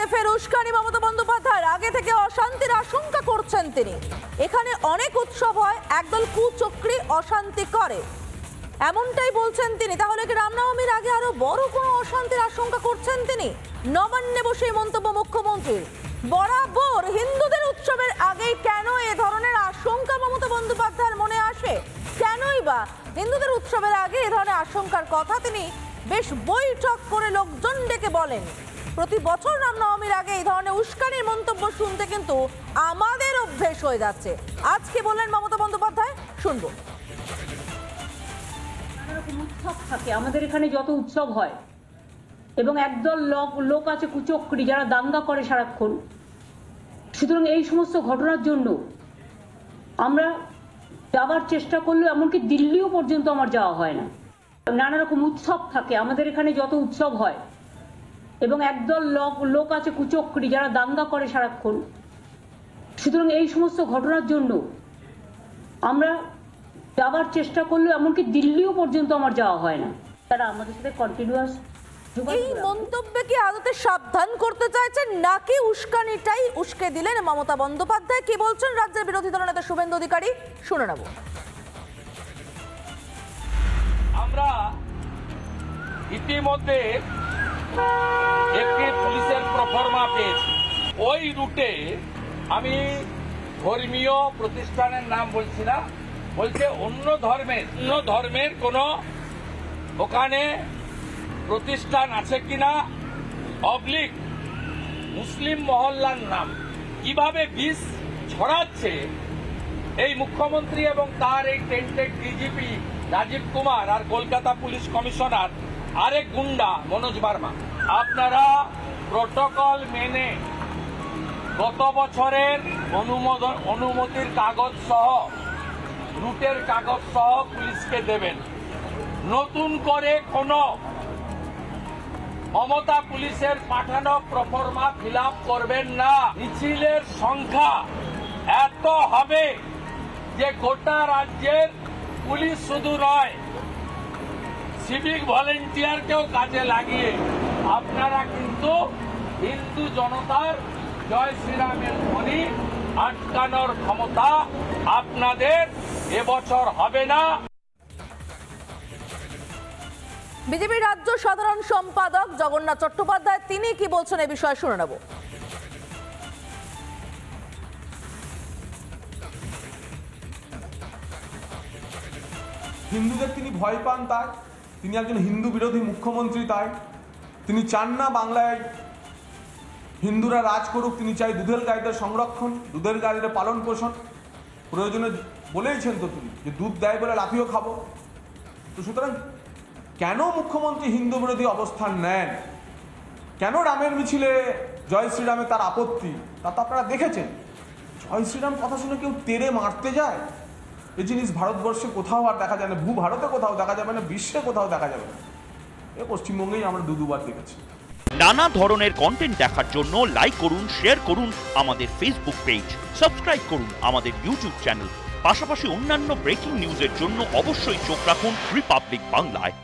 থেকে ফের উস্কানি মমতা বন্দ্যোপাধ্যায়। আগে থেকে অশান্তির আশঙ্কা করছেন তিনি। এখানে অনেক উৎসব হয়, একদল কুচক্রী অশান্তি করে, এমনটাই বলছেন তিনি। তাহলে কি রামনবমীর আগে আরো বড় কোনো অশান্তির আশঙ্কা করছেন তিনি? নবান্নে বসে মন্তব্য মুখ্যমন্ত্রীর। বরাবর হিন্দুদের উৎসবের আগেই কেন এ ধরনের আশঙ্কা মমতা বন্দ্যোপাধ্যায়ের মনে আসে? কেনই বা হিন্দুদের উৎসবের আগে এ ধরনের আশঙ্কার কথা তিনি বেশ বৈঠক করে লোকজন ডেকে বলেন। প্রতি বছর রামনবমীর আগে এই ধরনের উস্কানির মন্তব্য শুনতে কিন্তু আমাদের অভ্যেস হয়ে যাচ্ছে। আজকে বললেন মমতা বন্দ্যোপাধ্যায়, শুনবো। উৎসব থাকে আমাদের এখানে, যত উৎসব হয়, এবং একদল লোক আছে কুচক্রী যারা দাঙ্গা করে সারাক্ষণ। সুতরাং এই সমস্ত ঘটনার জন্য আমরা যাবার চেষ্টা করলেও, এমনকি দিল্লিও পর্যন্ত আমার যাওয়া হয় না। নানা রকম উৎসব থাকে আমাদের এখানে, যত উৎসব হয়, এবং একদল লোক আছে কুচক্রী যারা দাঙ্গা করে সারাক্ষণ। সুতরাং এই সমস্ত ঘটনার জন্য আমরা যাবার চেষ্টা করলেও, এমনকি দিল্লিও পর্যন্ত আমার যাওয়া হয় না। তারা আমাদের সাথে কন্টিনিউয়াস। এই মন্তব্যে কি আদতে সাবধান করতে চাইছেন, নাকি উস্কানিটাই উস্কে দিলেন মমতা বন্দ্যোপাধ্যায়? কি বলছেন রাজ্যের বিরোধী দলনেতা শুভেন্দু অধিকারী, শুনে নেব। আমরা ইতিমধ্যে একটি পুলিশের প্রফর্মা পেয়েছি। ওই রুটে আমি ধর্মীয় প্রতিষ্ঠানের নাম বলছি না, বলছে অন্য ধর্মের কোন ওখানে প্রতিষ্ঠান আছে কিনা, অবলিক মুসলিম মহল্লার নাম কিভাবে বিষ ছড়াচ্ছে এই মুখ্যমন্ত্রী এবং তার এই টেন্টেড ডিজিপি রাজীব কুমার আর কলকাতা পুলিশ কমিশনার আরেক গুন্ডা মনোজ বার্মা। আপনারা প্রটোকল মেনে গত বছরের অনুমতির কাগজ সহ, রুটের কাগজ সহ পুলিশকে দেবেন। নতুন করে কোন মমতা পুলিশের পাঠানো প্রফর্মা ফিল আপ করবেন না। মিছিলের সংখ্যা এত হবে যে গোটা রাজ্যের পুলিশ শুধু নয়, সিভিক ভলেন্টিয়ারকেও কাজে লাগিয়ে আপনারা কিন্তু হিন্দু জনতার জয় শ্রীরামের ধ্বনি আটকানোর ক্ষমতা আপনাদের এবছর হবে না। বিজেপির রাজ্য সাধারণ সম্পাদক জগন্নাথ চট্টোপাধ্যায় তিনি কি বলছেন এই বিষয়ে শুনে নেব। হিন্দুদের তিনি ভয় পান, তাই তিনি একজন হিন্দু বিরোধী মুখ্যমন্ত্রী, তাই তিনি চান না বাংলায় হিন্দুরা রাজ করুক। তিনি চাই দুধের গাইদের সংরক্ষণ, দুধের গাইদের পালন পোষণ। প্রয়োজনে বলেইছেন তো তিনি যে দুধ দেয় বলে লাফিও খাবো। তো সুতরাং কেন মুখ্যমন্ত্রী হিন্দু বিরোধী অবস্থান নেন, কেন রামের মিছিলে জয় শ্রীরামে তার আপত্তি, তা তো আপনারা দেখেছেন। জয় শ্রীরাম কথা শুনে কেউ তেড়ে মারতে যায়, এই জিনিস ভারতবর্ষে কোথাও আর দেখা যায় না, ভারতে কোথাও দেখা যাবে না, বিশ্বে কোথাও দেখা যাবে না। এ পশ্চিমবঙ্গেই আমরা দুবার দেখেছি। নানা ধরনের কন্টেন্ট দেখার জন্য লাইক করুন, শেয়ার করুন আমাদের ফেসবুক পেজ, সাবস্ক্রাইব করুন আমাদের ইউটিউব চ্যানেল। পাশাপাশি অন্যান্য ব্রেকিং নিউজের জন্য অবশ্যই চোখ রাখুন রিপাবলিক বাংলায়।